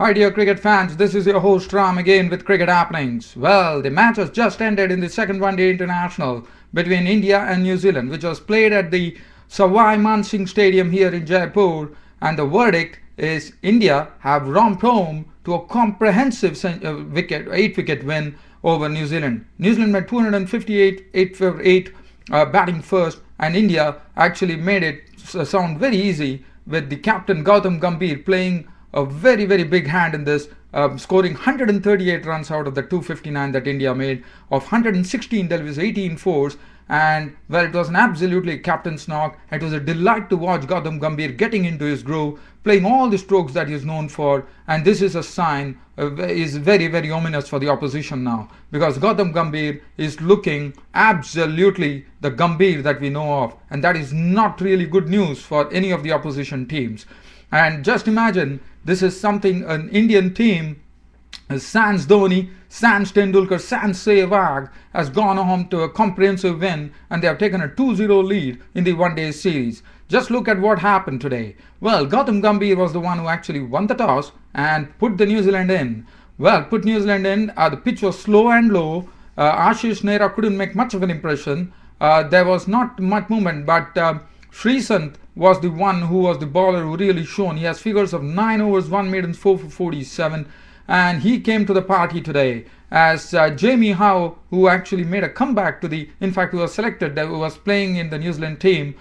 Hi dear cricket fans, this is your host Ram again with Cricket Happenings. Well, the match has just ended in the second one-day international between India and New Zealand, which was played at the Savai Mansingh Stadium here in Jaipur, and the verdict is India have romped home to a comprehensive 8-wicket win over New Zealand. New Zealand made 258, 8 for 8 batting first, and India actually made it sound very easy with the captain Gautam Gambhir playing a very big hand in this, scoring 138 runs out of the 259 that India made. Of 116 deliveries, 18 fours, and well, it was an absolutely captain's knock. It was a delight to watch Gautam Gambhir getting into his groove, playing all the strokes that he is known for, and this is a sign, is very ominous for the opposition now, because Gautam Gambhir is looking absolutely the Gambhir that we know of, and that is not really good news for any of the opposition teams. And just imagine, this is something an Indian team, sans Dhoni, sans Tendulkar, sans Sehwag, has gone home to a comprehensive win, and they have taken a 2-0 lead in the one-day series. Just look at what happened today. Well, Gautam Gambhir was the one who actually won the toss and put the New Zealand in. Well, put New Zealand in, the pitch was slow and low. Ashish Nehra couldn't make much of an impression. There was not much movement, but Sreesanth was the one who was the bowler who really shone. He has figures of 9 overs, 1 maiden, 4 for 47, and he came to the party today as Jamie Howe, who actually made a comeback to the, in fact, who was selected, who was playing in the New Zealand team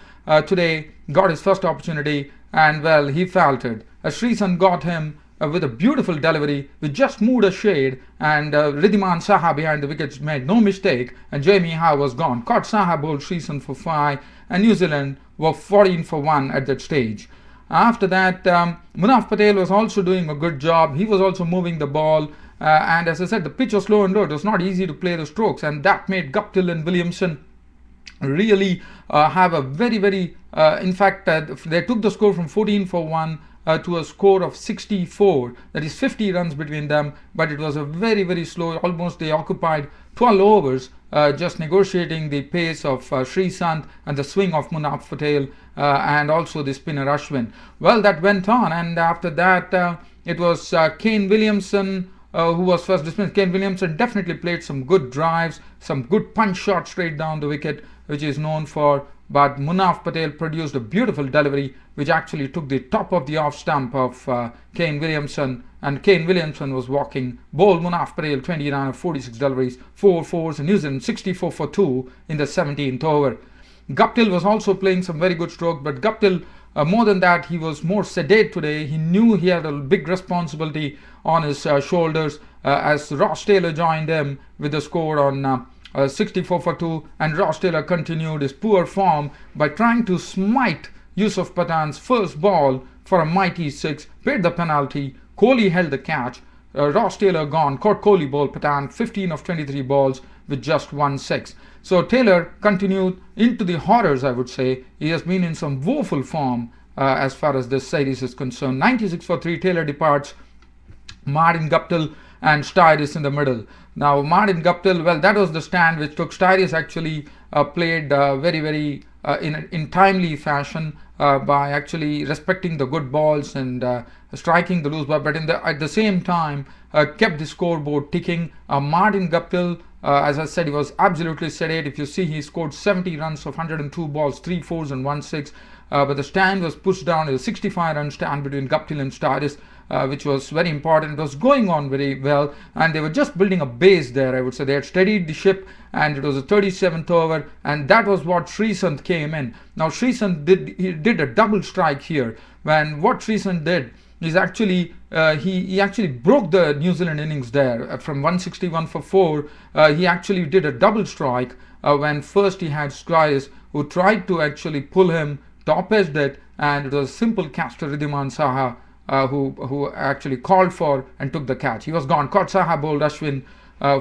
today, got his first opportunity, and well, he faltered. Sreesanth got him with a beautiful delivery, which just moved a shade, and Ridhiman Saha behind the wickets made no mistake, and Jamie Howe was gone. Caught Saha, bowled Sreesanth for 5, and New Zealand were 14 for 1 at that stage. After that, Munaf Patel was also doing a good job. He was also moving the ball, and as I said, the pitch was slow and low. It was not easy to play the strokes, and that made Guptill and Williamson really have a very in fact, they took the score from 14 for 1 to a score of 64. That is 50 runs between them, but it was a very slow, almost they occupied 12 overs just negotiating the pace of Sreesanth and the swing of Munaf Patel and also the spinner Ashwin. Well, that went on, and after that it was Kane Williamson who was first dismissed. Kane Williamson definitely played some good drives, some good punch shots straight down the wicket, which is known for, but Munaf Patel produced a beautiful delivery which actually took the top of the off stump of Kane Williamson, and Kane Williamson was walking. Bowled Munaf Patel 29 of 46 deliveries, 4 fours, and New Zealand 64 for 2 in the 17th over. Guptill was also playing some very good strokes, but Guptill, more than that, he was more sedate today. He knew he had a big responsibility on his shoulders as Ross Taylor joined him with the score on 64 for 2, and Ross Taylor continued his poor form by trying to smite Yusuf Pathan's first ball for a mighty 6, paid the penalty. Kohli held the catch. Ross Taylor gone, caught Kohli, bowled Pathan 15 of 23 balls with just 1 6. So Taylor continued into the horrors, I would say. He has been in some woeful form as far as this series is concerned. 96 for 3, Taylor departs. Martin Guptill and Styris in the middle. Now Martin Guptill, well, that was the stand which took. Styris actually played very in timely fashion by actually respecting the good balls and striking the loose ball, but at the same time kept the scoreboard ticking. Martin Guptill, as I said, he was absolutely sedate. If you see, he scored 70 runs of 102 balls, 3 fours and 1 6. But the stand was pushed down. It was a 65-run stand between Guptill and Styris, which was very important. It was going on very well, and they were just building a base there, I would say. They had steadied the ship, and it was a 37th over, and that was what Sreesanth came in. Now Sreesanth did a double strike here. When what Sreesanth did is actually he actually broke the New Zealand innings there from 161 for 4. He actually did a double strike when first he had Styris, who tried to actually pull him, top-edged it, and it was a simple catch to Ridhiman Saha, who actually called for and took the catch. He was gone. Caught Saha, bowled Ashwin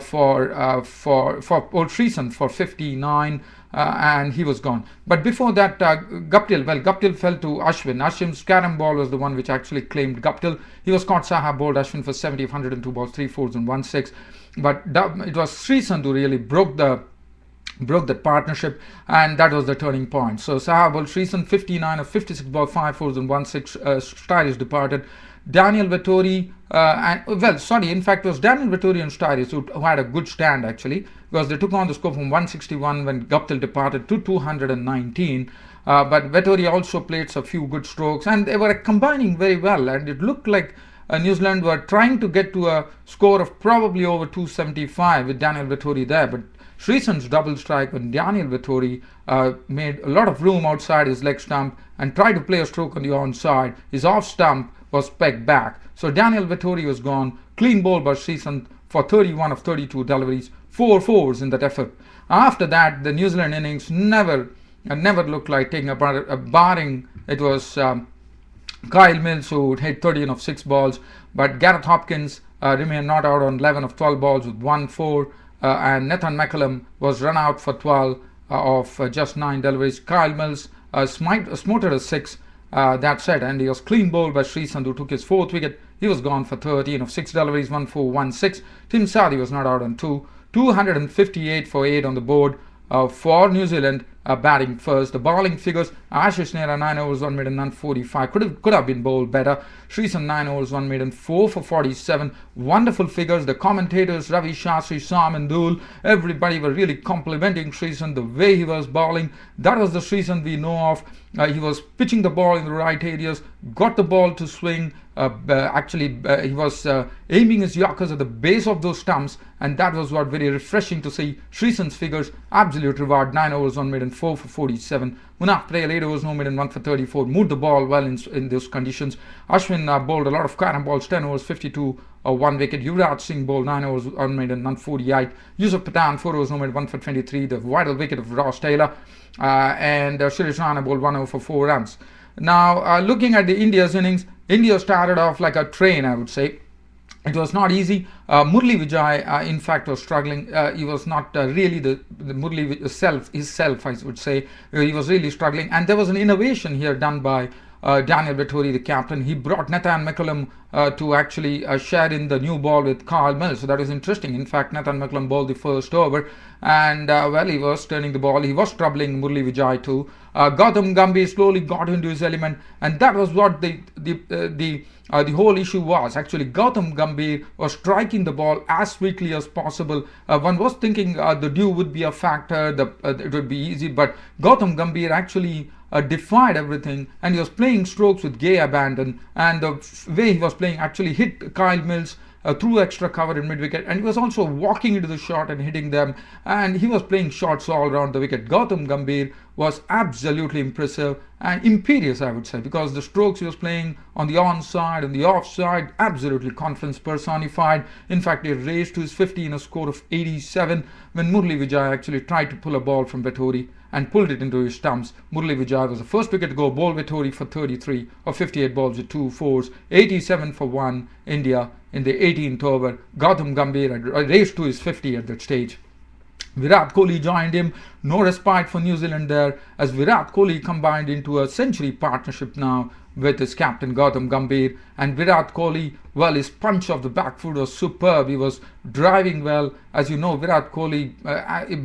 for old Sreesanth for 59, and he was gone. But before that, Guptill fell to Ashwin. Ashwin's carom ball was the one which actually claimed Guptill. He was caught Saha, bowled Ashwin for 70 of 102 balls, 3 fours and 1 6. But it was Sreesanth who really broke that partnership, and that was the turning point. So Saha bowled Sreesanth 59 of 56 balls, 5 fours and 1 6. Styris departed. Daniel Vettori In fact, it was Daniel Vettori and Styris who had a good stand actually, because they took on the score from 161 when Guptill departed to 219. But Vettori also played a few good strokes, and they were combining very well. And it looked like New Zealand were trying to get to a score of probably over 275 with Daniel Vettori there. But Sreesanth's double strike when Daniel Vettori made a lot of room outside his leg stump and tried to play a stroke on the onside. His off stump was pegged back. So Daniel Vettori was gone. Clean ball by Sreesanth for 31 of 32 deliveries, 4 fours in that effort. After that, the New Zealand innings never looked like taking a barring. It was Kyle Mills who hit 13 of 6 balls, but Gareth Hopkins remained not out on 11 of 12 balls with 1-4, and Nathan McCullum was run out for 12 of just 9 deliveries. Kyle Mills smoted a 6. That said, and he was clean bowled by Sreesanth, who took his 4th wicket. He was gone for 13 of 6 deliveries, 1-4, 1-6. Tim Southee was not out on 2. 258 for 8 on the board for New Zealand batting first. The bowling figures: Ashish Nehra 9 overs 1 maiden none 45. Could have been bowled better. Sreesanth 9 overs 1 maiden 4 for 47. Wonderful figures. The commentators Ravi Shastri, Sam and Dool, everybody were really complimenting Sreesanth, the way he was bowling. That was the Sreesanth we know of. He was pitching the ball in the right areas, got the ball to swing. He was aiming his yorkers at the base of those stumps, and that was what very refreshing to see. Sreesanth's figures, absolute reward: 9 overs 1 maiden 4 for 47. Munaf Patel 8 overs no maiden 1 for 34. Moved the ball well in those conditions. Ashwin bowled a lot of carom balls, 10 overs 52. 1 wicket. Yuvraj Singh bowled 9 overs 1 maiden none 48. Yusuf Pathan 4 overs no maiden 1 for 23. The vital wicket of Ross Taylor, and Suresh Rana bowled 1 over for 4 runs. Now, looking at the India's innings, India started off like a train, I would say. It was not easy. Murli Vijay, in fact, was struggling. He was not really the Murli himself, I would say. He was really struggling. And there was an innovation here done by Daniel Vettori, the captain. He brought Nathan McCullum to actually share in the new ball with Kyle Mills. So that is interesting. In fact, Nathan McCullum bowled the first over, and he was turning the ball. He was troubling Murli Vijay too. Gautam Gambhir slowly got into his element, and that was what the whole issue was. Actually, Gautam Gambhir was striking the ball as quickly as possible. One was thinking the dew would be a factor, it would be easy, but Gautam Gambhir actually defied everything, and he was playing strokes with gay abandon, and the way he was playing actually hit Kyle Mills through extra cover in mid-wicket, and he was also walking into the shot and hitting them, and he was playing shots all around the wicket. Gautam Gambhir was absolutely impressive and imperious, I would say, because the strokes he was playing on the onside and the offside, absolutely confidence personified. In fact, he raised to his 50 in a score of 87 when Murli Vijay actually tried to pull a ball from Vettori and pulled it into his stumps. Murli Vijay was the first wicket to go. Ball Vettori for 33 of 58 balls with 2 fours, 87 for 1 India in the 18th over. Gautam Gambhir had raised to his 50 at that stage. Virat Kohli joined him. No respite for New Zealand there, as Virat Kohli combined into a century partnership now with his captain Gautam Gambhir. And Virat Kohli, well, his punch of the back foot was superb. He was driving well. As you know, Virat Kohli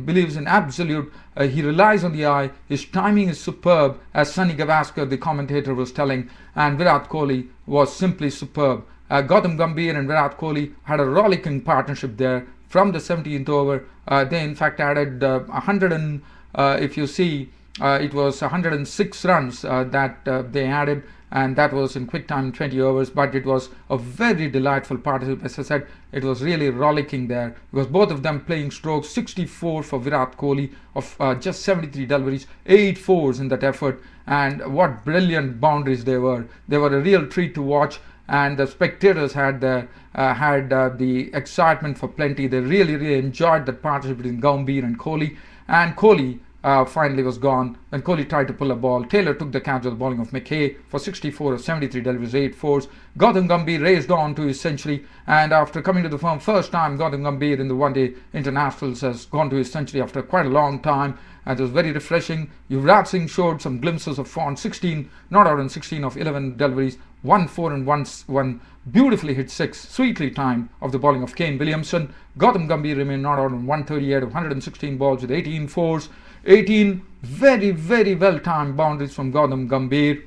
believes in absolute, he relies on the eye. His timing is superb, as Sunny Gavaskar, the commentator, was telling. And Virat Kohli was simply superb. Gautam Gambhir and Virat Kohli had a rollicking partnership there. From the 17th over, they in fact added 100 and if you see, it was 106 runs that they added, and that was in quick time 20 overs. But it was a very delightful partnership. As I said, it was really rollicking there, because both of them playing strokes. 64 for Virat Kohli of just 73 deliveries, 8 fours in that effort, and what brilliant boundaries they were. They were a real treat to watch, and the spectators had the excitement for plenty. They really enjoyed that partnership between Gambhir and Kohli. And Kohli finally was gone when Kohli tried to pull a ball. Taylor took the catch of the bowling of McKay for 64 of 73 deliveries, 8 fours. Gautam Gambhir raced on to his century, and after coming to the firm first time, Gautam Gambhir in the one-day internationals has gone to his century after quite a long time, and it was very refreshing. Yuvraj Singh showed some glimpses of form. 16 not out on 16 of 11 deliveries, 1 4 and 1 beautifully hit 6, sweetly timed, of the bowling of Kane Williamson. Gautam Gambhir remained not out on 138 of 116 balls with 18 fours. 18 very well timed boundaries from Gautam Gambhir,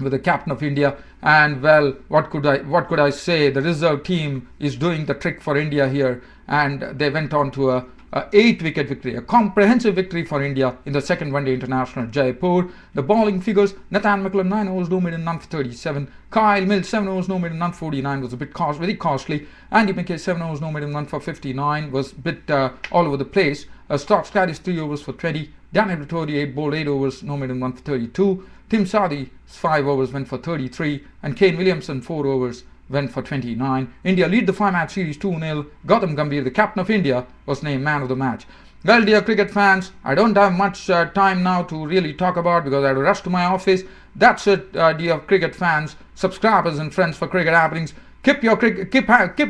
with the captain of India And well, what could I say? The reserve team is doing the trick for India here, and they went on to a 8-wicket victory, a comprehensive victory for India in the second one-day international at Jaipur. The bowling figures: Nathan McCullum 9 overs, no maiden, none for 37. Kyle Mills 7 overs, no maiden, none for 49, was a bit very costly. Andy McKay 7 overs, no maiden, none for 59, was a bit all over the place. Scott Gladys 3 overs for 20. Daniel Vittori bowled 8 overs, no maiden, 1 for 32. Tim Southey's 5 overs went for 33, and Kane Williamson 4 overs went for 29. India lead the 5-match series 2-0. Gautam Gambhir, the captain of India, was named man of the match. Well, dear cricket fans, I don't have much time now to really talk about because I had to rush to my office. That's it, dear cricket fans, subscribers and friends for Cricket Happenings. Keep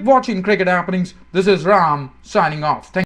watching Cricket Happenings. This is Ram signing off. Thank